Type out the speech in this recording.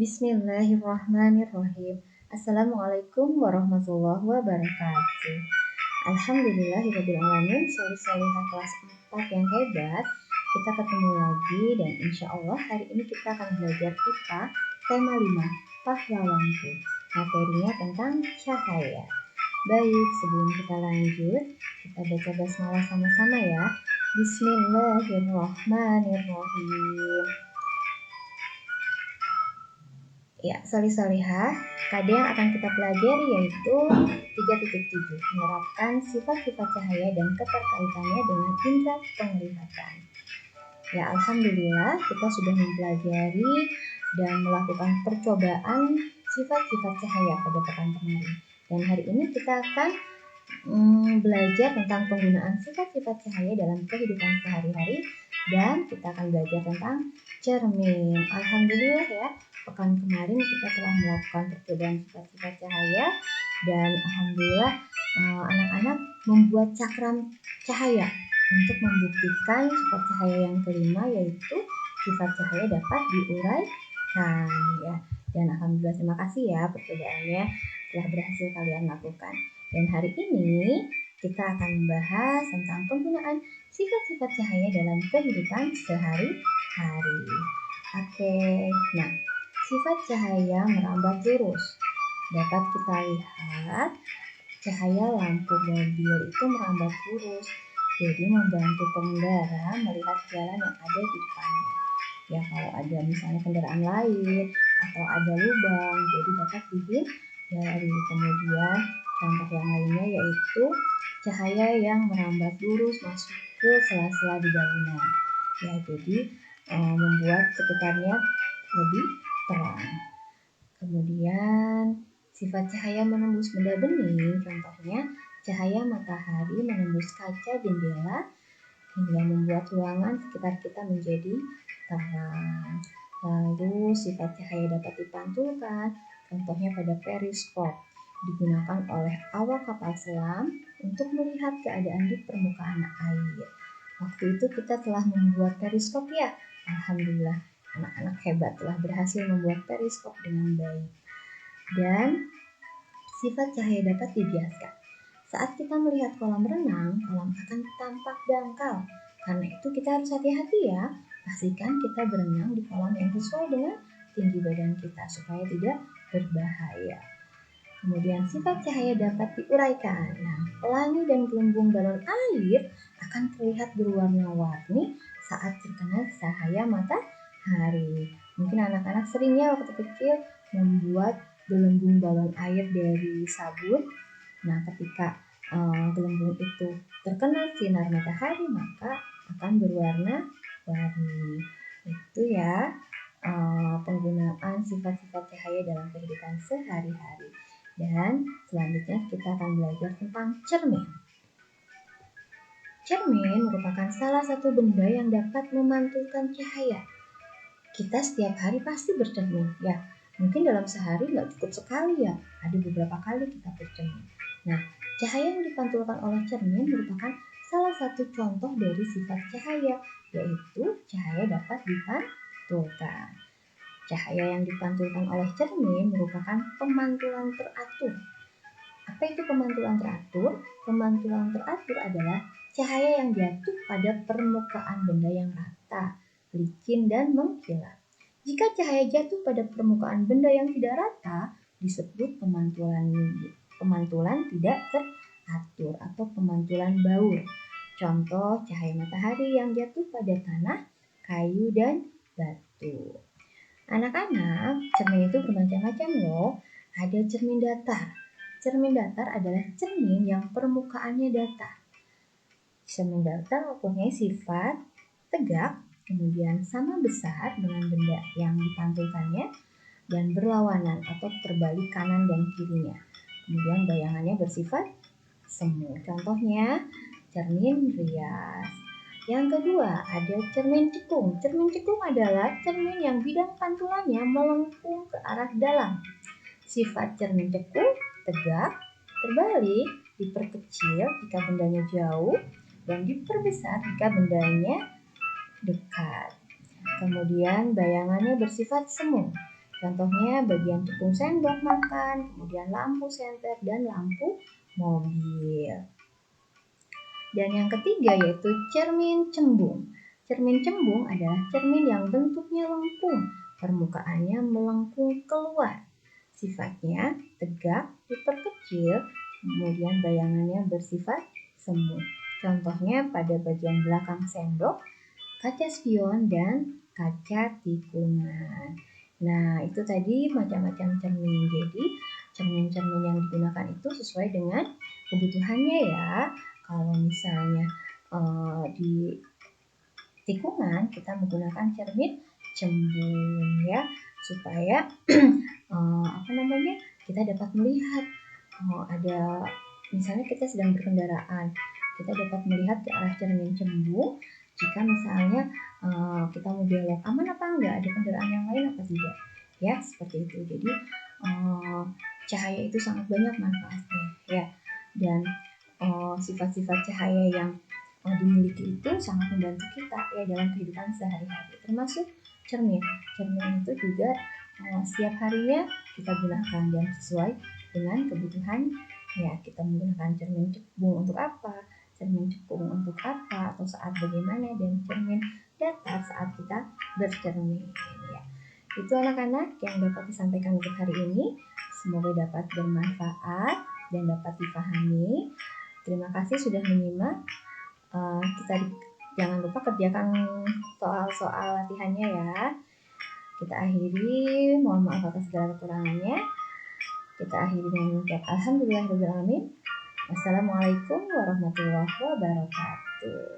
Bismillahirrahmanirrahim. Assalamualaikum warahmatullahi wabarakatuh. Alhamdulillahirrahmanirrahim. Sholih-sholihah kelas 4 yang hebat. Kita ketemu lagi dan insya Allah hari ini kita akan belajar IPA tema 5 pahlawanku. Materinya tentang cahaya. Baik, sebelum kita lanjut, kita baca basmalah sama-sama ya. Bismillahirrahmanirrahim. Ya, sholih-sholihah, pada yang akan kita pelajari yaitu 3.7, menerapkan sifat-sifat cahaya dan keterkaitannya dengan indera penglihatan. Ya, alhamdulillah kita sudah mempelajari dan melakukan percobaan sifat-sifat cahaya pada pekan kemarin. Dan hari ini kita akan belajar tentang penggunaan sifat-sifat cahaya dalam kehidupan sehari-hari dan kita akan belajar tentang cermin. Alhamdulillah ya, pekan kemarin kita telah melakukan percobaan sifat-sifat cahaya dan alhamdulillah anak-anak membuat cakram cahaya untuk membuktikan sifat cahaya yang kelima, yaitu sifat cahaya dapat diuraikan ya. Dan alhamdulillah terima kasih ya, percobaannya telah berhasil kalian lakukan. Dan hari ini kita akan membahas tentang penggunaan sifat-sifat cahaya dalam kehidupan sehari-hari. Oke, nah sifat cahaya merambat lurus. Dapat kita lihat cahaya lampu mobil itu merambat lurus, jadi membantu pengendara melihat jalan yang ada di depannya. Ya, kalau ada misalnya kendaraan lain atau ada lubang, jadi dapat dihindari. Kemudian contoh yang lainnya yaitu cahaya yang merambat lurus masuk ke sela-sela di bangunan. Ya, jadi membuat sekitarnya lebih terang. Kemudian sifat cahaya menembus benda bening, contohnya cahaya matahari menembus kaca jendela hingga membuat ruangan sekitar kita menjadi terang. Lalu sifat cahaya dapat dipantulkan, contohnya pada periskop, digunakan oleh awak kapal selam untuk melihat keadaan di permukaan air. Waktu itu kita telah membuat periskop ya, alhamdulillah anak-anak hebat telah berhasil membuat periskop dengan baik. Dan sifat cahaya dapat dibiaskan. Saat kita melihat kolam renang, kolam akan tampak dangkal. Karena itu kita harus hati-hati ya. Pastikan kita berenang di kolam yang sesuai dengan tinggi badan kita supaya tidak berbahaya. Kemudian sifat cahaya dapat diuraikan. Nah, pelangi dan gelembung balon air akan terlihat berwarna-warni saat terkena cahaya matahari. Mungkin anak-anak seringnya waktu kecil membuat gelembung balon air dari sabun. Nah, ketika gelembung itu terkena sinar matahari maka akan berwarna-warni. Itu ya penggunaan sifat-sifat cahaya dalam kehidupan sehari-hari. Dan selanjutnya kita akan belajar tentang cermin. Cermin merupakan salah satu benda yang dapat memantulkan cahaya. Kita setiap hari pasti bercermin ya. Mungkin dalam sehari nggak cukup sekali ya, ada beberapa kali kita bercermin. Nah, cahaya yang dipantulkan oleh cermin merupakan salah satu contoh dari sifat cahaya, yaitu cahaya dapat dipantulkan. Cahaya yang dipantulkan oleh cermin merupakan pemantulan teratur. Apa itu pemantulan teratur? Pemantulan teratur adalah cahaya yang jatuh pada permukaan benda yang rata, licin, dan mengkilap. Jika cahaya jatuh pada permukaan benda yang tidak rata, disebut pemantulan tidak teratur atau pemantulan baur. Contoh cahaya matahari yang jatuh pada tanah, kayu, dan batu. Anak-anak, cermin itu bermacam-macam loh. Ada cermin datar. Cermin datar adalah cermin yang permukaannya datar. Cermin datar mempunyai sifat tegak, kemudian sama besar dengan benda yang dipantulkannya, dan berlawanan atau terbalik kanan dan kirinya. Kemudian bayangannya bersifat semu. Contohnya cermin rias. Yang kedua ada cermin cekung. Cermin cekung adalah cermin yang bidang pantulannya melengkung ke arah dalam. Sifat cermin cekung tegak, terbalik, diperkecil jika bendanya jauh, dan diperbesar jika bendanya dekat. Kemudian bayangannya bersifat semu. Contohnya bagian tepung sendok makan, kemudian lampu senter, dan lampu mobil. Dan yang ketiga yaitu cermin cembung. Cermin cembung adalah cermin yang bentuknya lengkung, permukaannya melengkung keluar. Sifatnya tegak, diperkecil, kemudian bayangannya bersifat semu. Contohnya pada bagian belakang sendok, kaca spion, dan kaca tikungan. Nah, itu tadi macam-macam cermin. Jadi, cermin-cermin yang digunakan itu sesuai dengan kebutuhannya ya. Kalau misalnya di tikungan kita menggunakan cermin cembung ya, supaya kita dapat melihat ada misalnya kita sedang berkendaraan, kita dapat melihat ke arah cermin cembung. Jika misalnya kita mau belok, aman apa enggak, ada kendaraan yang lain apa tidak, ya seperti itu. Jadi cahaya itu sangat banyak manfaatnya ya, dan sifat-sifat cahaya yang dimiliki itu sangat membantu kita ya dalam kehidupan sehari-hari, termasuk cermin. Cermin itu juga setiap harinya kita gunakan dan sesuai dengan kebutuhan ya. Kita menggunakan cermin cembung untuk apa, cermin cekung untuk apa, atau saat bagaimana, dan cermin datar saat kita bercermin ya. Itu anak-anak yang dapat disampaikan untuk hari ini. Semoga dapat bermanfaat dan dapat dipahami. Terima kasih sudah menyimak. Kita jangan lupa kerjakan soal-soal latihannya ya. Kita akhiri, mohon maaf atas segala kekurangannya. Kita akhiri dengan mengucap alhamdulillahirabbil alamin. Wassalamualaikum warahmatullahi wabarakatuh.